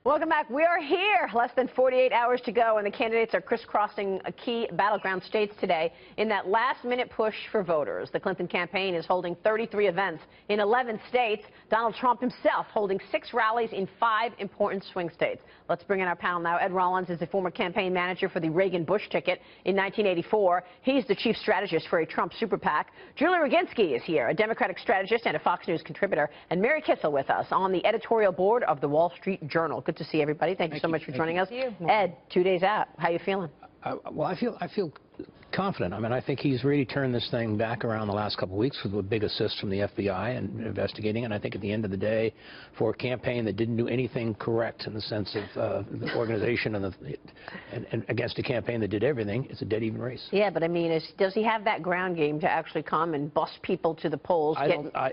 Welcome back. We are here. Less than 48 hours to go, and the candidates are crisscrossing key battleground states today in that last-minute push for voters. The Clinton campaign is holding 33 events in 11 states. Donald Trump himself holding 6 rallies in 5 important swing states. Let's bring in our panel now. Ed Rollins is the former campaign manager for the Reagan-Bush ticket in 1984. He's the chief strategist for a Trump super PAC. Julie Roginsky is here, a Democratic strategist and a Fox News contributor. And Mary Kissel with us on the editorial board of the Wall Street Journal. Good to see everybody. Thank you so much for joining us. Ed, 2 days out. How you feeling? Well, I feel confident. I mean, I think he's really turned this thing back around the last couple of weeks with a big assist from the FBI and investigating. And I think at the end of the day, for a campaign that didn't do anything correct in the sense of the organization and against a campaign that did everything, it's a dead even race. Yeah, but I mean, does he have that ground game to actually come and bust people to the polls?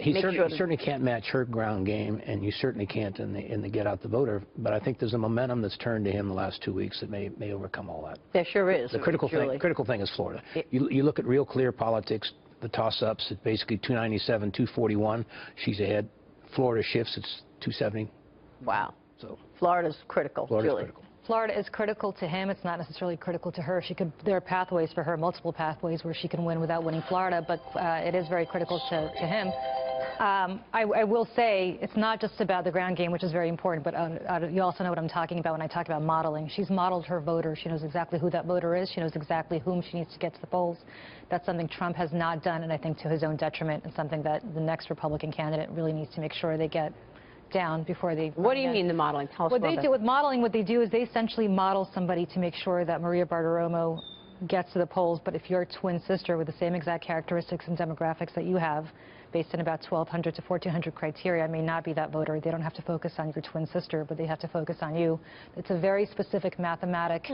He certainly can't match her ground game, and you certainly can't in the get out the voter. But I think there's a momentum that's turned to him the last 2 weeks that may overcome all that. There sure is. The critical thing is Florida. You look at real clear politics, the toss-ups, it's basically 297, 241. She's ahead. Florida shifts, it's 270. Wow. So Florida's critical. Florida's critical. Florida is critical to him. It's not necessarily critical to her. There are pathways for her, multiple pathways where she can win without winning Florida, but it is very critical to him. I will say it's not just about the ground game, which is very important, but you also know what I'm talking about when I talk about modeling. She's modeled her voters. She knows exactly who that voter is. She knows exactly whom she needs to get to the polls. That's something Trump has not done, and I think to his own detriment, and something that the next Republican candidate really needs to make sure they get down before they... What do you mean the modeling? Tell us what they do with modeling, what they do is they essentially model somebody to make sure that Maria Bartiromo gets to the polls, but if you're a twin sister with the same exact characteristics and demographics that you have, based on about 1,200 to 1,400 criteria, may not be that voter. They don't have to focus on your twin sister, but they have to focus on you. It's a very specific mathematic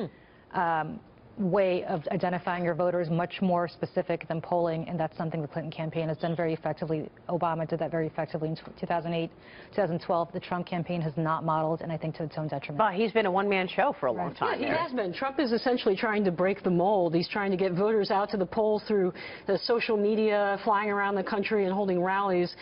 way of identifying your voters, much more specific than polling, and that's something the Clinton campaign has done very effectively. Obama did that very effectively in 2008, 2012. The Trump campaign has not modeled, and I think to its own detriment. But he's been a one-man show for a long time. Yeah, he has been. Trump is essentially trying to break the mold. He's trying to get voters out to the polls through the social media, flying around the country and holding rallies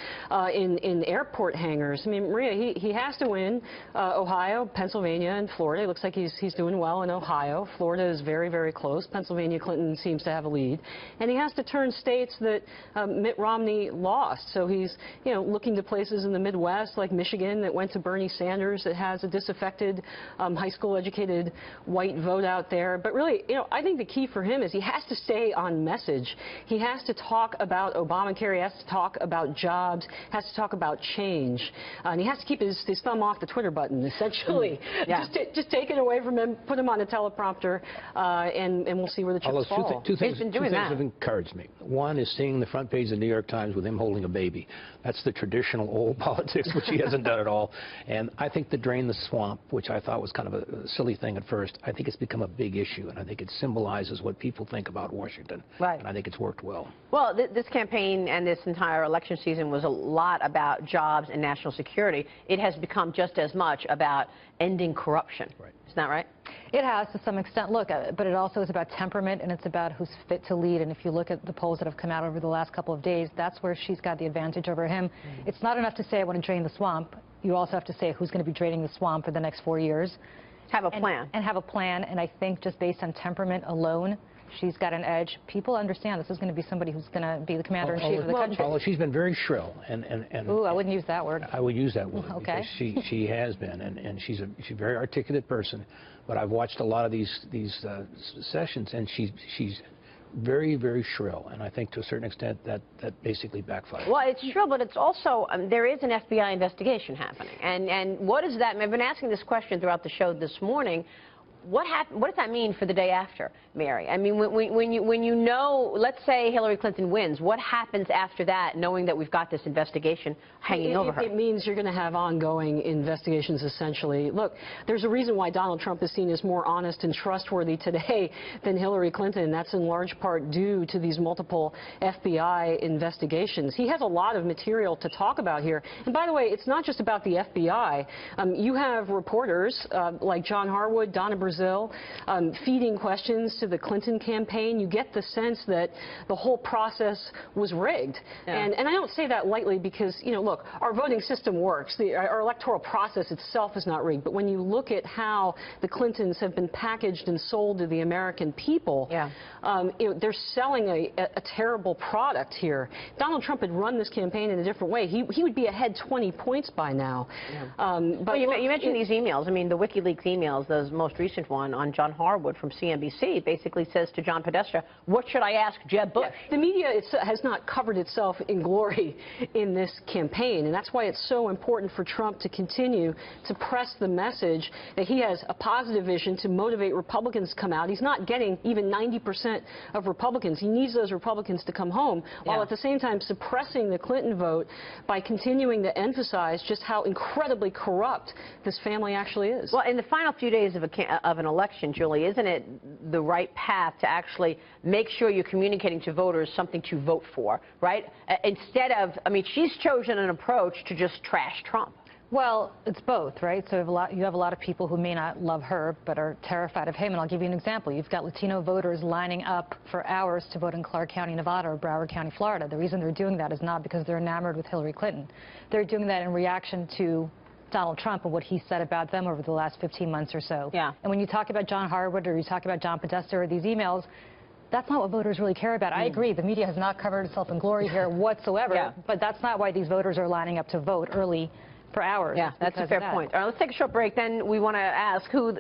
in airport hangars. I mean, Maria, he has to win Ohio, Pennsylvania, and Florida. It looks like he's doing well in Ohio. Florida is very, very close. Pennsylvania, Clinton seems to have a lead. And he has to turn states that Mitt Romney lost. So he's, looking to places in the Midwest like Michigan that went to Bernie Sanders, that has a disaffected, high school educated white vote out there. But really, I think the key for him is he has to stay on message. He has to talk about Obamacare. He has to talk about jobs. Has to talk about change. And he has to keep his thumb off the Twitter button, essentially. Yeah. Just take it away from him, put him on a teleprompter, and we'll see where the chips fall. Two things have encouraged me. One is seeing the front page of the New York Times with him holding a baby. That's the traditional old politics, which he hasn't done at all. And I think the drain the swamp, which I thought was kind of a silly thing at first, I think it's become a big issue, and I think it symbolizes what people think about Washington. Right. And I think it's worked well. Well, this campaign and this entire election season was a lot about jobs and national security. It has become just as much about ending corruption. Right. Isn't that right? It has to some extent. Look, but it also is about temperament, and it's about who's fit to lead. And if you look at the polls that have come out over the last couple of days, that's where she's got the advantage over him. It's not enough to say I want to drain the swamp. You also have to say who's going to be draining the swamp for the next 4 years. Have a plan. And have a plan. And I think just based on temperament alone, she's got an edge. People understand this is going to be somebody who's going to be the commander-in-chief of the country. Well, she's been very shrill. Ooh, I wouldn't use that word. I would use that word. Okay. Because she has been, and she's a very articulate person. But I've watched a lot of these sessions, and she's very, very shrill, and I think to a certain extent that basically backfired. Well, it's shrill, but it's also, there is an FBI investigation happening. And what is that? I've been asking this question throughout the show this morning. What does that mean for the day after, Mary? I mean, when you know, let's say Hillary Clinton wins, what happens after that, knowing that we've got this investigation hanging over her? It means you're going to have ongoing investigations, essentially. Look, there's a reason why Donald Trump is seen as more honest and trustworthy today than Hillary Clinton. That's in large part due to these multiple FBI investigations. He has a lot of material to talk about here. And by the way, it's not just about the FBI. You have reporters like John Harwood, Donna Brazil, feeding questions to the Clinton campaign, you get the sense that the whole process was rigged. Yeah. And I don't say that lightly because, you know, look, our voting system works. Our electoral process itself is not rigged. But when you look at how the Clintons have been packaged and sold to the American people, yeah. You know, they're selling a terrible product here. Donald Trump had run this campaign in a different way. He would be ahead 20 points by now. Yeah. But well, you mentioned these emails. I mean, the WikiLeaks emails, the most recent one on John Harwood from CNBC, basically says to John Podesta, what should I ask Jeb Bush? Yeah, the media has not covered itself in glory in this campaign, and that's why it's so important for Trump to continue to press the message that he has a positive vision to motivate Republicans to come out. He's not getting even 90% of Republicans. He needs those Republicans to come home, while at the same time suppressing the Clinton vote by continuing to emphasize just how incredibly corrupt this family actually is. Well, in the final few days of an election, Julie, isn't it the right path to actually make sure you're communicating to voters something to vote for, right? Instead of, I mean, she's chosen an approach to just trash Trump. Well, it's both, right? So you have a lot of people who may not love her but are terrified of him. And I'll give you an example. You've got Latino voters lining up for hours to vote in Clark County, Nevada, or Broward County, Florida. The reason they're doing that is not because they're enamored with Hillary Clinton. They're doing that in reaction to Donald Trump and what he said about them over the last 15 months or so. Yeah. And when you talk about John Harwood or you talk about John Podesta or these emails, that's not what voters really care about. I agree, the media has not covered itself in glory here whatsoever, but that's not why these voters are lining up to vote early for hours. Yeah, that's a fair point. All right, let's take a short break. Then we want to ask who